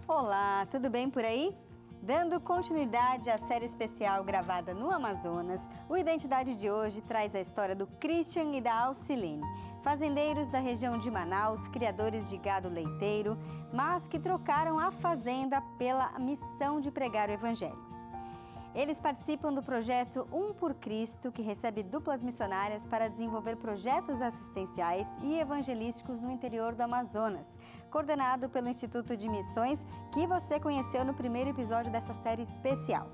Olá, tudo bem por aí? Dando continuidade à série especial gravada no Amazonas, o Identidade de hoje traz a história do Christian e da Alcilene, fazendeiros da região de Manaus, criadores de gado leiteiro, mas que trocaram a fazenda pela missão de pregar o Evangelho. Eles participam do projeto Um por Cristo, que recebe duplas missionárias para desenvolver projetos assistenciais e evangelísticos no interior do Amazonas, coordenado pelo Instituto de Missões, que você conheceu no primeiro episódio dessa série especial.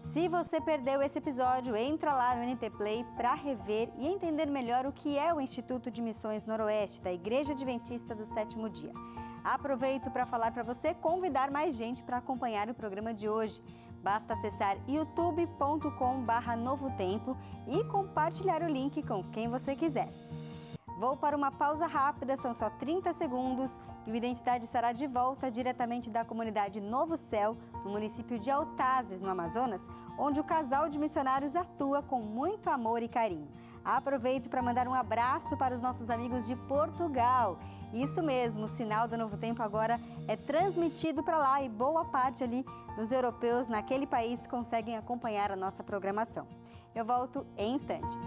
Se você perdeu esse episódio, entra lá no NT Play para rever e entender melhor o que é o Instituto de Missões Noroeste da Igreja Adventista do Sétimo Dia. Aproveito para falar para você convidar mais gente para acompanhar o programa de hoje. Basta acessar youtube.com/novotempo e compartilhar o link com quem você quiser. Vou para uma pausa rápida, são só 30 segundos e o Identidade estará de volta diretamente da comunidade Novo Céu, no município de Altazes, no Amazonas, onde o casal de missionários atua com muito amor e carinho. Aproveito para mandar um abraço para os nossos amigos de Portugal. Isso mesmo, o sinal do Novo Tempo agora é transmitido para lá e boa parte ali dos europeus naquele país conseguem acompanhar a nossa programação. Eu volto em instantes.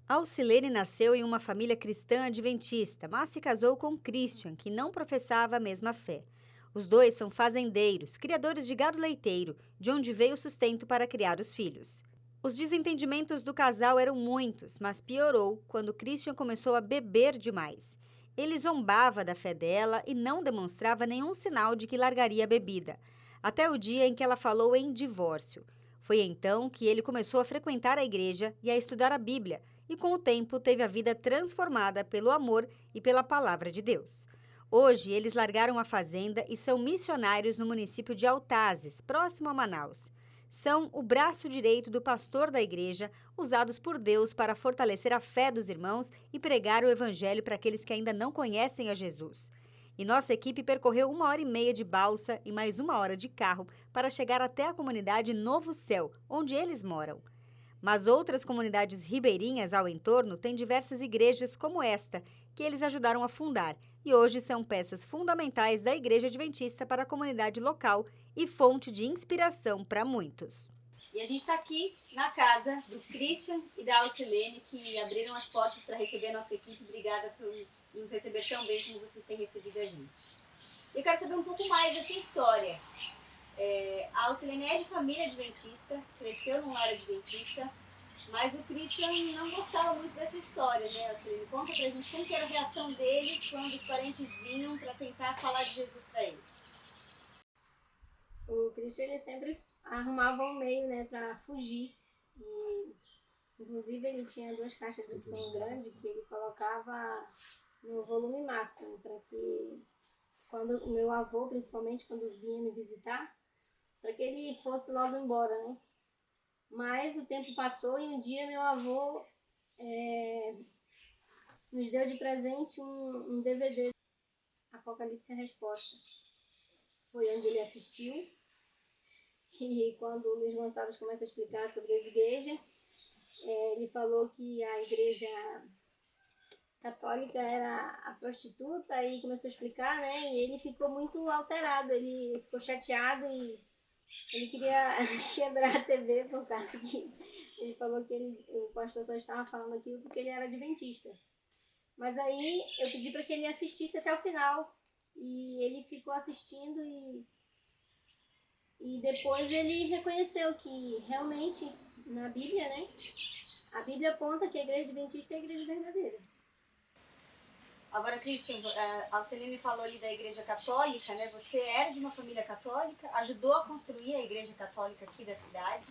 Alcilene nasceu em uma família cristã adventista, mas se casou com Christian, que não professava a mesma fé. Os dois são fazendeiros, criadores de gado leiteiro, de onde veio o sustento para criar os filhos. Os desentendimentos do casal eram muitos, mas piorou quando Christian começou a beber demais. Ele zombava da fé dela e não demonstrava nenhum sinal de que largaria a bebida, até o dia em que ela falou em divórcio. Foi então que ele começou a frequentar a igreja e a estudar a Bíblia, e com o tempo teve a vida transformada pelo amor e pela palavra de Deus. Hoje, eles largaram a fazenda e são missionários no município de Altazes, próximo a Manaus. São o braço direito do pastor da igreja, usados por Deus para fortalecer a fé dos irmãos e pregar o evangelho para aqueles que ainda não conhecem a Jesus. E nossa equipe percorreu 1h30 de balsa e mais 1 hora de carro para chegar até a comunidade Novo Céu, onde eles moram. Mas outras comunidades ribeirinhas ao entorno têm diversas igrejas como esta, que eles ajudaram a fundar, e hoje são peças fundamentais da Igreja Adventista para a comunidade local e fonte de inspiração para muitos. E a gente está aqui na casa do Christian e da Alcilene, que abriram as portas para receber a nossa equipe. Obrigada por nos receber tão bem como vocês têm recebido a gente. Eu quero saber um pouco mais dessa história. A Alcilene é de família adventista, cresceu num lar adventista, mas o Christian não gostava muito dessa história, né, Alcilene? Conta pra gente como que era a reação dele quando os parentes vinham para tentar falar de Jesus para ele. O Christian, ele sempre arrumava um meio, né, para fugir. E, inclusive, ele tinha 2 caixas de som grande que ele colocava no volume máximo, para que quando o meu avô, principalmente, quando vinha me visitar, para que ele fosse logo embora, né? Mas o tempo passou e um dia meu avô nos deu de presente um DVD, Apocalipse e a Resposta. Foi onde ele assistiu. E quando o Luiz Gonçalves começa a explicar sobre as igrejas, ele falou que a igreja católica era a prostituta e começou a explicar, né? E ele ficou muito alterado, ele ficou chateado e ele queria quebrar a TV por causa que ele falou que o pastor só estava falando aquilo porque ele era adventista. Mas aí eu pedi para que ele assistisse até o final e ele ficou assistindo e depois ele reconheceu que realmente na Bíblia, né? A Bíblia aponta que a igreja adventista é a igreja verdadeira. Agora, Christian, a Alcilene falou ali da igreja católica, né? Você era de uma família católica, ajudou a construir a igreja católica aqui da cidade,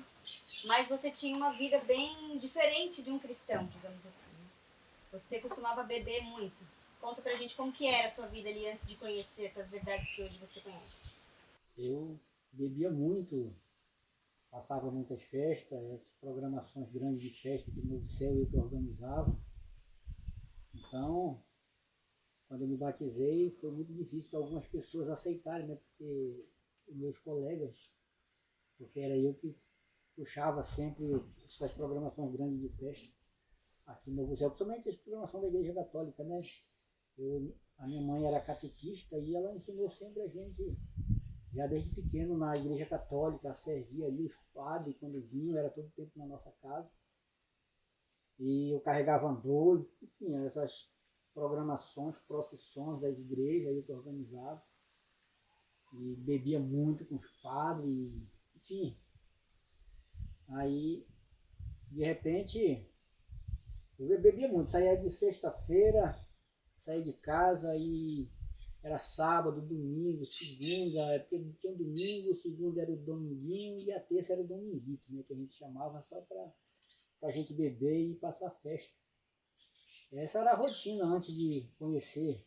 mas você tinha uma vida bem diferente de um cristão, digamos assim. Você costumava beber muito. Conta pra gente como que era a sua vida ali antes de conhecer essas verdades que hoje você conhece. Eu bebia muito, passava muitas festas, essas programações grandes de festa que no céu eu que organizava. Então, quando eu me batizei, foi muito difícil para algumas pessoas aceitarem, né? Porque os meus colegas, porque era eu que puxava sempre essas programações grandes de festa. aqui no Novo Céu, principalmente a programação da Igreja Católica, né? A minha mãe era catequista e ela ensinou sempre a gente, já desde pequeno, na Igreja Católica, servia ali os padres quando vinham, era todo tempo na nossa casa. E eu carregava andor, enfim, essas programações, procissões das igrejas aí que eu organizava. E bebia muito com os padres, enfim. Aí, de repente, eu bebia muito, saía de sexta-feira, saía de casa e era sábado, domingo, segunda, porque tinha um domingo, segunda era o dominguinho e a terça era o dominguito, né, que a gente chamava só para a gente beber e passar festa. Essa era a rotina antes de conhecer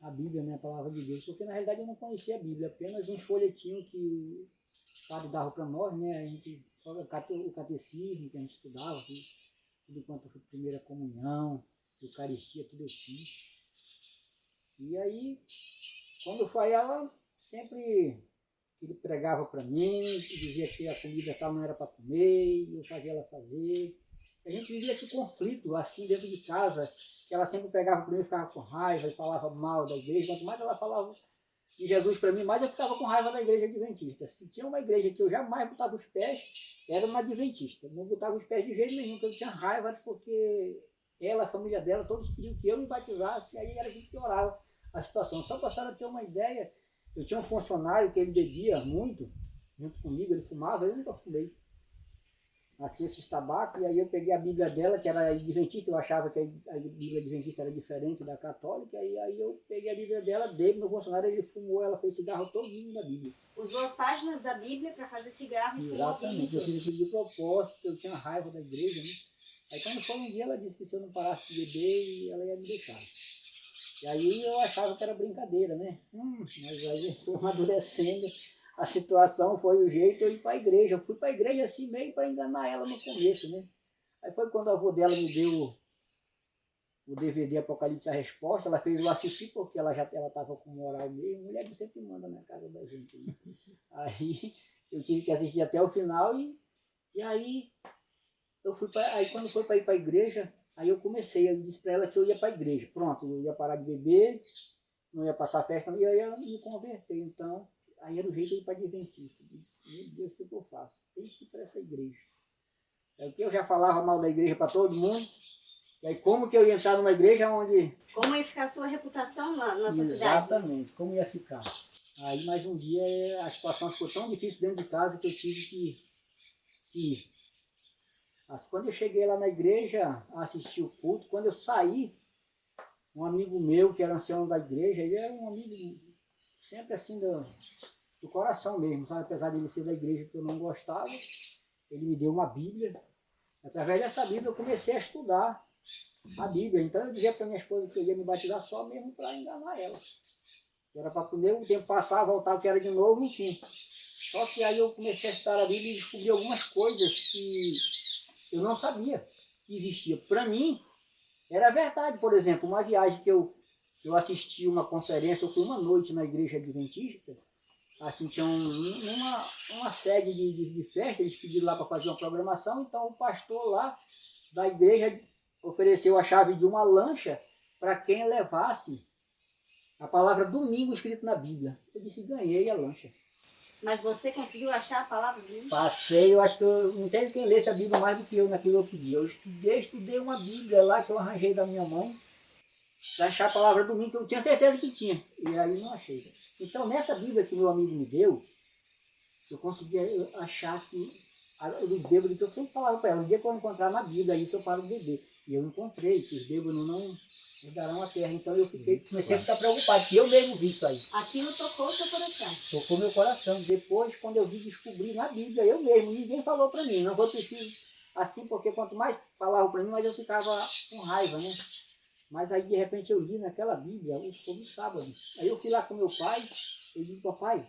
a Bíblia, né, a palavra de Deus, porque na realidade eu não conhecia a Bíblia, apenas um folhetinho que o padre dava para nós, né, a gente, só o catecismo que a gente estudava, tudo quanto foi primeira comunhão, Eucaristia, tudo eu fiz. E aí, quando foi ela, sempre ele pregava para mim, dizia que a comida tal não era para comer, e eu fazia ela fazer. A gente vivia esse conflito assim dentro de casa, que ela sempre pegava para mim e ficava com raiva e falava mal da igreja. Quanto mais ela falava de Jesus para mim, mais eu ficava com raiva da igreja adventista. Se tinha uma igreja que eu jamais botava os pés, era uma adventista. Não botava os pés de jeito nenhum, porque eu tinha raiva, porque ela, a família dela, todos pediam que eu me batizasse, e aí era que piorava a situação. Só para a ter uma ideia, eu tinha um funcionário que ele bebia muito, junto comigo, ele fumava, eu nunca fumei. Assim, esses tabacos, e aí eu peguei a Bíblia dela, que era adventista, eu achava que a Bíblia adventista era diferente da católica, e aí eu peguei a Bíblia dela, dei pro meu funcionário, ele fumou, ela fez cigarro todinho da Bíblia. Usou as páginas da Bíblia para fazer cigarro e fumou. Exatamente, eu fiz aquilo de propósito, eu tinha raiva da igreja, né? Aí quando foi um dia, ela disse que se eu não parasse de beber, ela ia me deixar. E aí eu achava que era brincadeira, né? Mas aí foi amadurecendo. A situação foi o jeito de eu ir para a igreja. Eu fui para a igreja assim meio para enganar ela no começo, né? Aí foi quando a avó dela me deu o DVD Apocalipse a Resposta. Ela fez eu assistir porque ela estava com moral mesmo. Mulher que sempre manda na casa da gente, né? Aí eu tive que assistir até o final e aí eu fui aí quando foi para ir para a igreja, aí eu comecei, eu disse para ela que eu ia para a igreja. Pronto, eu ia parar de beber, não ia passar festa, e aí ela me converter. Então, aí era o jeito de ir para Adventista. Meu Deus, o que eu faço? Tem que ir para essa igreja. É o que eu já falava mal da igreja para todo mundo. E aí como que eu ia entrar numa igreja onde... Como ia ficar a sua reputação na sua cidade? Exatamente, como ia ficar. Aí mais um dia a situação ficou tão difícil dentro de casa que eu tive que ir. Mas quando eu cheguei lá na igreja, assisti o culto, quando eu saí, um amigo meu, que era ancião da igreja, ele era um amigo sempre assim do coração mesmo, sabe? Apesar de ele ser da igreja que eu não gostava, ele me deu uma Bíblia. Através dessa Bíblia eu comecei a estudar a Bíblia. Então eu dizia para minha esposa que eu ia me batizar só mesmo para enganar ela. Era para poder o tempo passar, voltar o que era de novo, enfim. Só que aí eu comecei a estudar a Bíblia e descobri algumas coisas que eu não sabia que existia. Para mim, era verdade. Por exemplo, uma viagem que eu assisti uma conferência, eu fui uma noite na igreja adventista, assim, tinha uma sede de festa, eles pediram lá para fazer uma programação, então o pastor lá da igreja ofereceu a chave de uma lancha para quem levasse a palavra domingo escrito na Bíblia. Eu disse, ganhei a lancha. Mas você conseguiu achar a palavra Bíblia? Passei, eu acho que eu não tenho quem lesse a Bíblia mais do que eu naquele outro dia. Eu estudei uma Bíblia lá que eu arranjei da minha mãe, para achar a palavra domingo, que eu tinha certeza que tinha. E aí não achei. Então nessa Bíblia que meu amigo me deu, eu consegui achar que os bêbados, que eu sempre falava para ela, um dia que eu encontrar na Bíblia, isso eu paro de beber. E eu encontrei, que os bêbados não herdarão a terra. Então eu comecei a ficar preocupado, porque eu mesmo vi isso aí. Aquilo tocou o seu coração. Tocou meu coração. Depois, quando eu vi descobrir na Bíblia, eu mesmo, ninguém falou para mim, não vou preciso assim, porque quanto mais falavam para mim, mais eu ficava com raiva, né? Mas aí de repente eu li naquela Bíblia sobre o sábado. Aí eu fui lá com meu pai, eu disse, papai,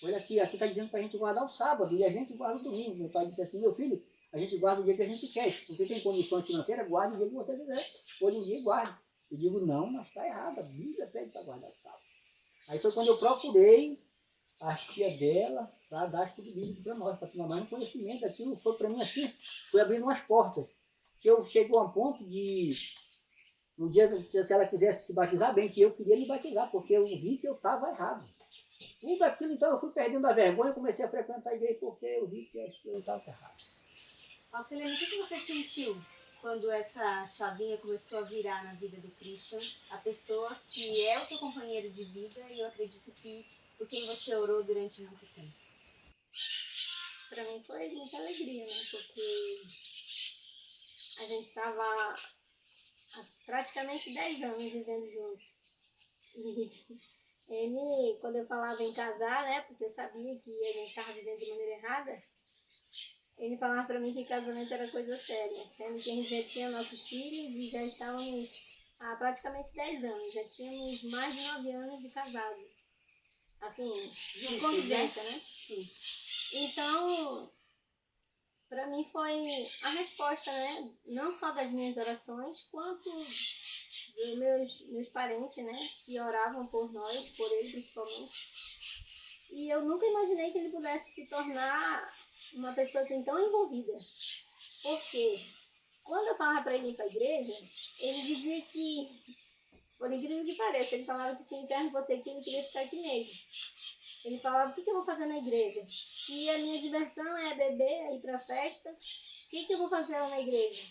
olha aqui está dizendo para a gente guardar o sábado e a gente guarda o domingo. Meu pai disse assim, meu filho, a gente guarda o dia que a gente quer. Se você tem condições financeiras, guarde o dia que você quiser. Escolha um dia e guarde. Eu digo, não, mas está errado, a Bíblia pede para guardar o sábado. Aí foi quando eu procurei a tia dela, para dar estudo bíblico para nós, para tomar mais conhecimento. Aquilo foi para mim assim, foi abrindo umas portas. Eu chegou a um ponto de, no dia se ela quisesse se batizar, bem que eu queria me batizar, porque eu vi que eu estava errado. Tudo aquilo, então eu fui perdendo a vergonha, comecei a frequentar a igreja porque eu vi que eu estava errado. Alcilene, o que você sentiu quando essa chavinha começou a virar na vida do Christian, a pessoa que é o seu companheiro de vida e eu acredito que por quem você orou durante muito tempo? Para mim foi muita alegria, né? Porque a gente estava há praticamente 10 anos vivendo juntos. E ele, quando eu falava em casar, né? Porque eu sabia que a gente estava vivendo de maneira errada, ele falava para mim que casamento era coisa séria, sendo que a gente já tinha nossos filhos e já estávamos há praticamente 10 anos, já tínhamos mais de 9 anos de casado. Assim, de convivência, né? Sim. Então, para mim foi a resposta, né? Não só das minhas orações, quanto dos meus parentes, né? Que oravam por nós, por ele principalmente. E eu nunca imaginei que ele pudesse se tornar uma pessoa assim tão envolvida. Porque quando eu falava para ele ir para a igreja, ele dizia que, por incrível que pareça, ele falava que se o inferno fosse aqui, ele queria ficar aqui mesmo. Ele falava, o que eu vou fazer na igreja? Se a minha diversão é beber, é ir para a festa, o que eu vou fazer lá na igreja?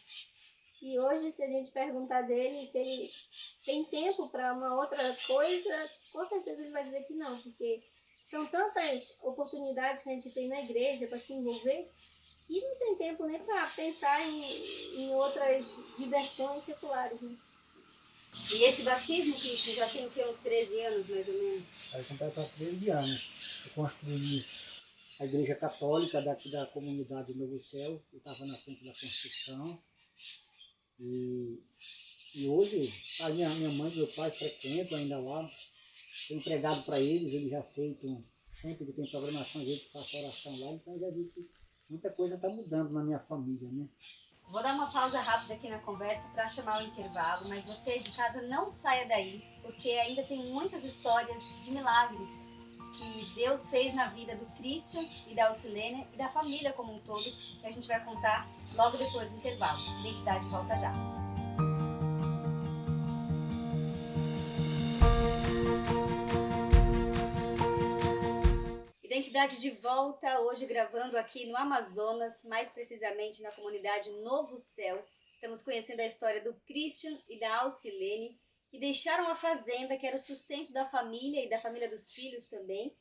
E hoje, se a gente perguntar dele se ele tem tempo para uma outra coisa, com certeza ele vai dizer que não, porque são tantas oportunidades que a gente tem na igreja para se envolver, que não tem tempo nem para pensar em outras diversões seculares, né? E esse batismo, Christian, já tem o quê? Uns 13 anos, mais ou menos? Vai completar 13 anos. Eu construí a igreja católica daqui da comunidade do Novo Céu, que estava na frente da construção. E hoje, a minha mãe e meu pai frequentam ainda lá. Tenho pregado para eles já aceitam, sempre que tem programação, a gente faz oração lá. Então eu já vi que muita coisa está mudando na minha família, né? Vou dar uma pausa rápida aqui na conversa para chamar o intervalo, mas você de casa não saia daí, porque ainda tem muitas histórias de milagres que Deus fez na vida do Christian e da Alcilene e da família como um todo, que a gente vai contar logo depois do intervalo. Identidade volta já. Identidade de volta, hoje gravando aqui no Amazonas, mais precisamente na comunidade Novo Céu. Estamos conhecendo a história do Christian e da Alcilene, que deixaram a fazenda, que era o sustento da família e da família dos filhos também.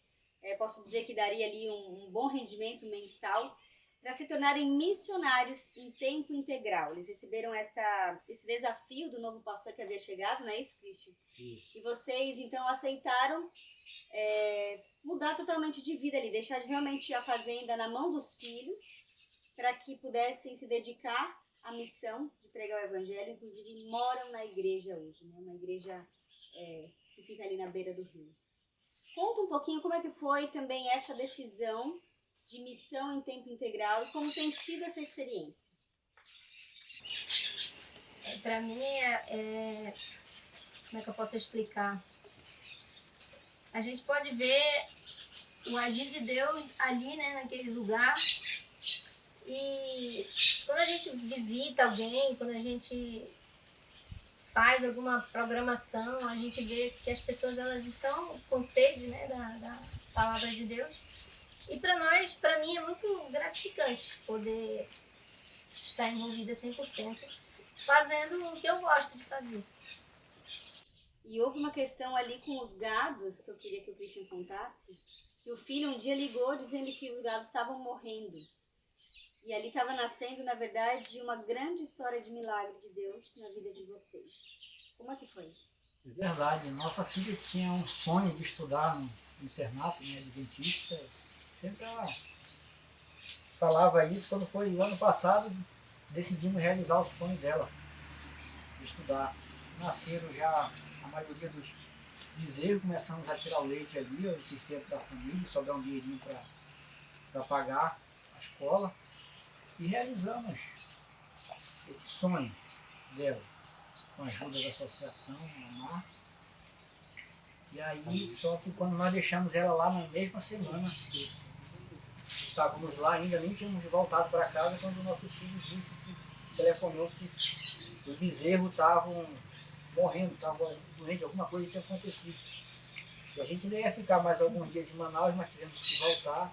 Posso dizer que daria ali um bom rendimento mensal, para se tornarem missionários em tempo integral. Eles receberam esse desafio do novo pastor que havia chegado, não é isso, Christian? Isso. E vocês, então, aceitaram mudar totalmente de vida ali, deixar realmente a fazenda na mão dos filhos, para que pudessem se dedicar à missão de pregar o evangelho. Inclusive moram na igreja hoje, né? Uma igreja que fica ali na beira do rio. Conta um pouquinho como é que foi também essa decisão de missão em tempo integral e como tem sido essa experiência. Para mim, como é que eu posso explicar? A gente pode ver o agir de Deus ali, né, naquele lugar. E quando a gente visita alguém, quando a gente faz alguma programação, a gente vê que as pessoas elas estão com sede, né, da palavra de Deus. E para mim é muito gratificante poder estar envolvida 100%, fazendo o que eu gosto de fazer. E houve uma questão ali com os gados, que eu queria que o Christian contasse, que o filho um dia ligou dizendo que os gados estavam morrendo. E ali estava nascendo, na verdade, uma grande história de milagre de Deus na vida de vocês. Como é que foi isso? É verdade, nossa filha tinha um sonho de estudar no internato, né, de dentista. Sempre ela falava isso. Quando foi o ano passado, decidimos realizar o sonho dela, de estudar. Nasceram já a maioria dos bezerros, começamos a tirar o leite ali, o sistema da família, sobrar um dinheirinho para pagar a escola. E realizamos esse sonho dela, com a ajuda da associação, Amar. E aí, só que quando nós deixamos ela lá na mesma semana, estávamos lá ainda, nem tínhamos voltado para casa quando nossos filhos disse que telefonou que os bezerros estavam morrendo, estavam doentes, alguma coisa tinha acontecido. E a gente ainda ia ficar mais alguns dias em Manaus, mas tivemos que voltar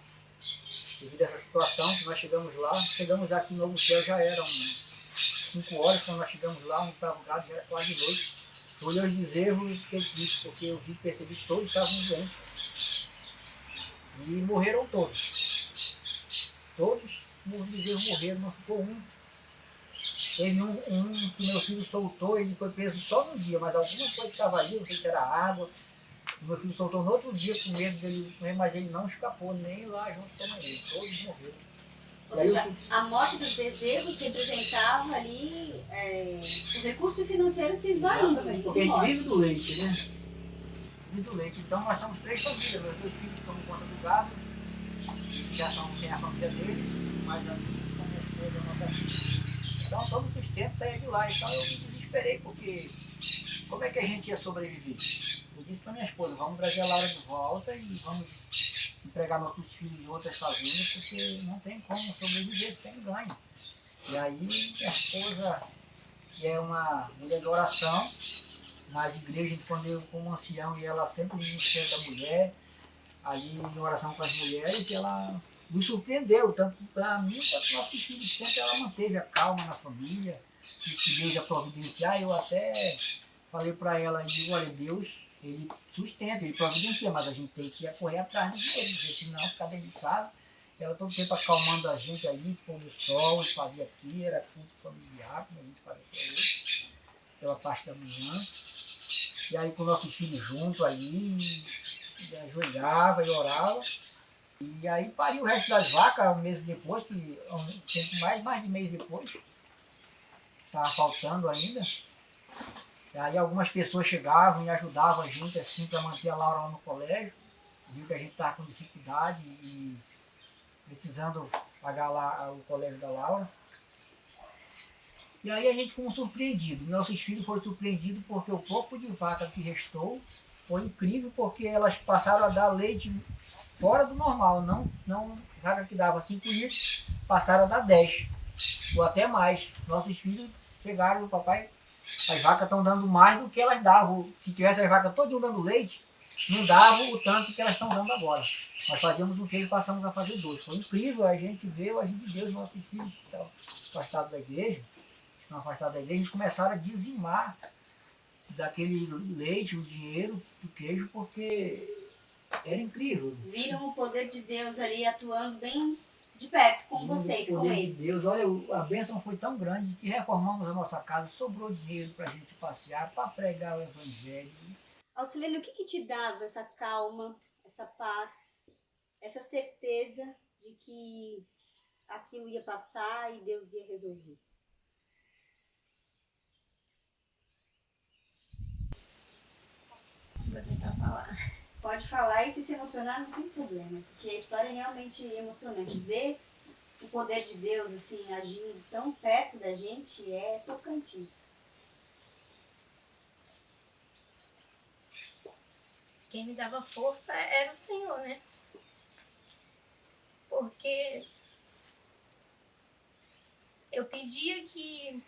devido a essa situação. Nós chegamos aqui em Novo Céu, já eram 5 horas, quando nós chegamos lá, onde estava o gado, já era quase de noite. Eu olhei os bezerros e fiquei triste, porque eu percebi que todos estavam doentes. E morreram todos. Todos os bezerros morreram, não ficou um. Teve um que meu filho soltou, ele foi preso só no dia, mas alguma coisa estava ali, não sei se era água. Meu filho soltou no outro dia com medo dele morrer, mas ele não escapou nem lá junto com ele. Todos morreram. Ou seja, a morte dos bezerros representava ali o recurso financeiro se esvaindo. Porque a gente vive do leite, né? Vive do leite. Então nós somos 3 famílias. Meus 2 filhos tomam conta do gado, já sem a família deles, mais a mim, com a minha esposa, a nossa filha. Então todo o sustento saía de lá. Então eu me desesperei, porque como é que a gente ia sobreviver? Eu disse para minha esposa, vamos trazer a Laura de volta e vamos empregar nossos filhos em outras fazendas, porque não tem como sobreviver sem ganho. E aí minha esposa, que é uma mulher de oração, nas igrejas, quando eu como ancião, e ela sempre me ministrando a mulher, ali em oração com as mulheres, ela me surpreendeu, tanto para mim quanto para os nossos filhos. Sempre ela manteve a calma na família, disse que Deus ia providenciar. Eu até falei para ela, e digo, olha, Deus, ele sustenta, ele providencia, mas a gente tem que correr atrás do dinheiro, porque senão ficar dentro de casa. Ela todo tempo acalmando a gente ali, pôr no sol, fazia aqui, era culto familiar, como a gente faz até hoje, pela parte da manhã. E aí com nossos filhos juntos ali, e ajoelhava e orava. E aí pariu o resto das vacas, um mês depois, que um tempo mais de mês depois, estava faltando ainda. E aí algumas pessoas chegavam e ajudavam a gente assim para manter a Laura lá no colégio. Viu que a gente estava com dificuldade e precisando pagar lá o colégio da Laura. E aí a gente foi surpreendido. Nossos filhos foram surpreendidos porque o pouco de vaca que restou foi incrível, porque elas passaram a dar leite fora do normal. Não vaca que dava 5 litros, passaram a dar 10 ou até mais. Nossos filhos chegaram, o papai, as vacas estão dando mais do que elas davam. Se tivesse as vacas todas dando leite, não dava o tanto que elas estão dando agora. Nós fazíamos um queijo e passamos a fazer 2. Foi incrível, a gente vê o agir de Deus, nossos filhos que estão afastados da igreja, eles começaram a dizimar daquele leite, o dinheiro do queijo, porque era incrível. Viram o poder de Deus ali atuando bem de perto com vocês, com eles. Deus, olha, a bênção foi tão grande que reformamos a nossa casa, sobrou dinheiro para a gente passear, para pregar o evangelho. Auxiliano, o que te dava essa calma, essa paz, essa certeza de que aquilo ia passar e Deus ia resolver? Vou tentar falar. Pode falar, e se emocionar não tem problema, porque a história é realmente emocionante. Ver o poder de Deus assim agindo tão perto da gente é tocante isso. Quem me dava força era o Senhor, né? Porque eu pedia que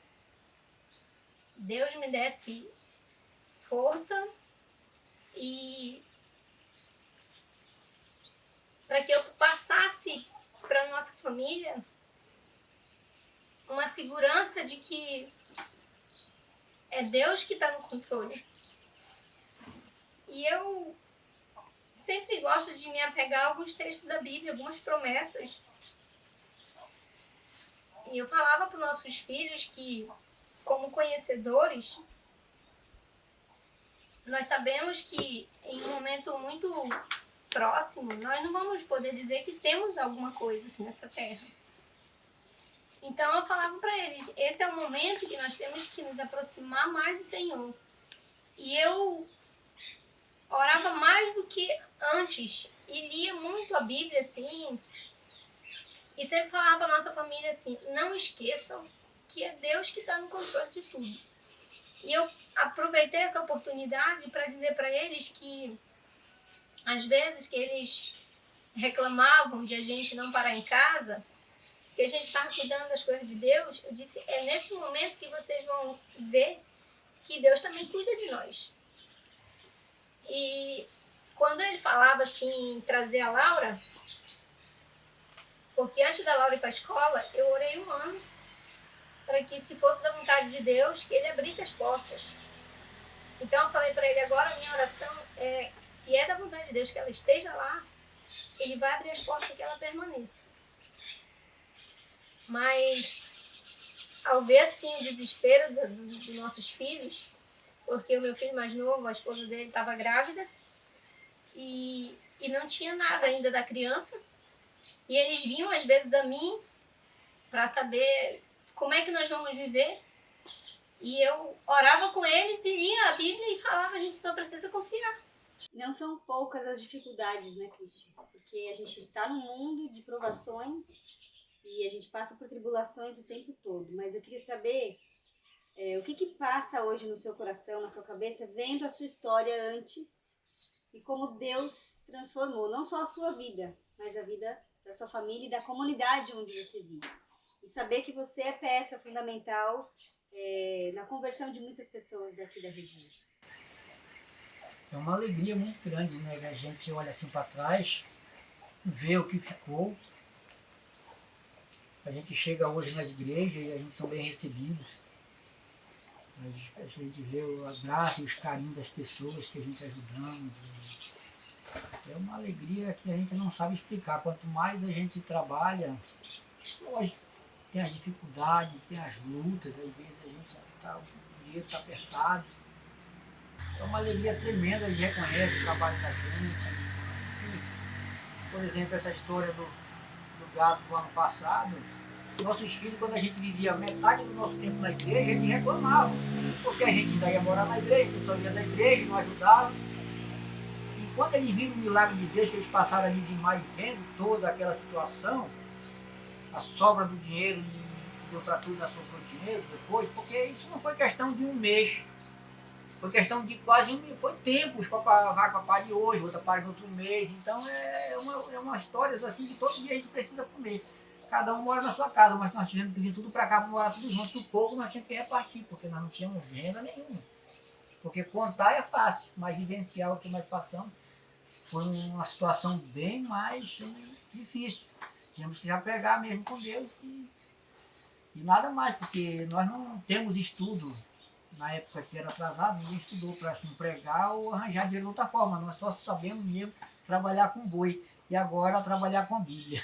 Deus me desse força e para que eu passasse para a nossa família uma segurança de que é Deus que está no controle. E eu sempre gosto de me apegar a alguns textos da Bíblia, algumas promessas. E eu falava para os nossos filhos que, como conhecedores, nós sabemos que em um momento muito próximo, nós não vamos poder dizer que temos alguma coisa aqui nessa terra. Então eu falava para eles, esse é o momento que nós temos que nos aproximar mais do Senhor. E eu orava mais do que antes e lia muito a Bíblia assim, e sempre falava para nossa família assim, não esqueçam que é Deus que está no controle de tudo. E eu aproveitei essa oportunidade para dizer para eles que às vezes que eles reclamavam de a gente não parar em casa, que a gente estava cuidando das coisas de Deus, eu disse, é nesse momento que vocês vão ver que Deus também cuida de nós. E quando ele falava assim, em trazer a Laura, porque antes da Laura ir para a escola, eu orei 1 ano para que, se fosse da vontade de Deus, que ele abrisse as portas. Então eu falei para ele, agora a minha oração é, se é da vontade de Deus que ela esteja lá, ele vai abrir as portas para que ela permaneça. Mas, ao ver assim o desespero dos nossos filhos, porque o meu filho mais novo, a esposa dele estava grávida, e não tinha nada ainda da criança, e eles vinham às vezes a mim para saber como é que nós vamos viver, e eu orava com eles e lia a Bíblia e falava, a gente só precisa confiar. Não são poucas as dificuldades, né, Cristian? Porque a gente está num mundo de provações e a gente passa por tribulações o tempo todo. Mas eu queria saber o que passa hoje no seu coração, na sua cabeça, vendo a sua história antes e como Deus transformou não só a sua vida, mas a vida da sua família e da comunidade onde você vive. E saber que você é peça fundamental na conversão de muitas pessoas daqui da região. É uma alegria muito grande, né? A gente olha assim para trás, vê o que ficou. A gente chega hoje nas igrejas e a gente são bem recebidos. A gente vê o abraço e os carinhos das pessoas que a gente ajudamos. É uma alegria que a gente não sabe explicar. Quanto mais a gente trabalha, lógico, tem as dificuldades, tem as lutas, às vezes a gente o dinheiro está apertado. É uma alegria tremenda, a gente reconhece o trabalho da gente. E, por exemplo, essa história do gato do ano passado, nossos filhos, quando a gente vivia metade do nosso tempo na igreja, eles reclamavam. Porque a gente ainda ia morar na igreja, o pessoal ia da igreja, não ajudava. E quando eles viram o milagre de Deus, que eles passaram a dizimar e vendo toda aquela situação, a sobra do dinheiro e deu para tudo, sobrou dinheiro depois, porque isso não foi questão de 1 mês. Foi questão de quase foi tempos para vai com a pá de hoje, outra pá no outro mês. Então é uma história assim que todo dia a gente precisa comer. Cada um mora na sua casa, mas nós tivemos que vir tudo para cá para morar tudo junto. Do pouco nós tínhamos que repartir, porque nós não tínhamos renda nenhuma. Porque contar é fácil, mas vivenciar o que nós passamos foi uma situação bem mais difícil. Tínhamos que já pegar mesmo com Deus e nada mais, porque nós não temos estudo. Na época que era atrasado, ninguém estudou para se empregar ou arranjar dinheiro de outra forma. Nós só sabemos mesmo trabalhar com boi. E agora trabalhar com a Bíblia.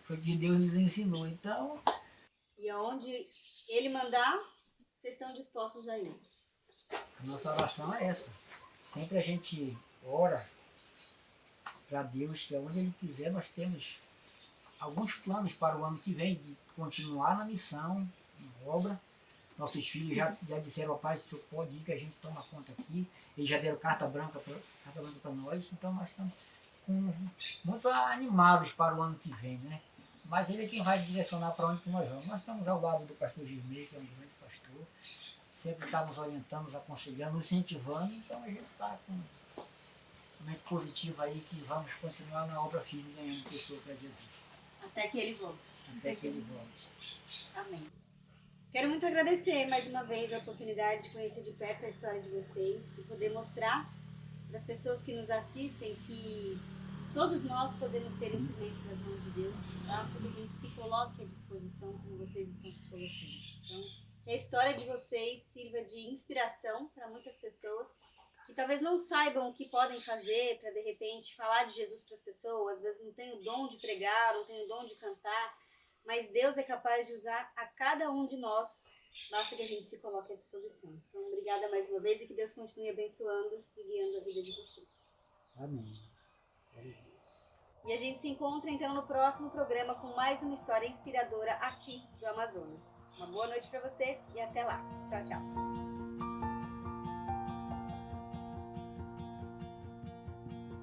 Foi o que Deus nos ensinou. Então... E aonde Ele mandar, vocês estão dispostos a ir. A nossa oração é essa. Sempre a gente ora para Deus, que onde Ele quiser, nós temos alguns planos para o ano que vem, de continuar na missão, na obra. Nossos filhos já disseram ao pai, se o senhor pode ir que a gente toma conta aqui. Eles já deram carta branca para nós, então nós estamos muito animados para o ano que vem, né? Mas ele é quem vai direcionar para onde que nós vamos. Nós estamos ao lado do pastor Gismei, que é um grande pastor, sempre está nos orientando, nos aconselhando, nos incentivando, então a gente está com mente positiva aí que vamos continuar na obra firme, ganhando pessoa para Jesus. Até que Ele volte. Até que Ele volte. Amém. Quero muito agradecer mais uma vez a oportunidade de conhecer de perto a história de vocês e poder mostrar para as pessoas que nos assistem que todos nós podemos ser instrumentos das mãos de Deus, tá? Que a gente se coloque à disposição como vocês estão se colocando. Então, que a história de vocês sirva de inspiração para muitas pessoas que talvez não saibam o que podem fazer para, de repente, falar de Jesus para as pessoas, às vezes não tem o dom de pregar, não tem o dom de cantar, mas Deus é capaz de usar a cada um de nós, basta que a gente se coloque à disposição. Então, obrigada mais uma vez e que Deus continue abençoando e guiando a vida de vocês. Amém. E a gente se encontra então no próximo programa com mais uma história inspiradora aqui do Amazonas. Uma boa noite para você e até lá. Tchau, tchau.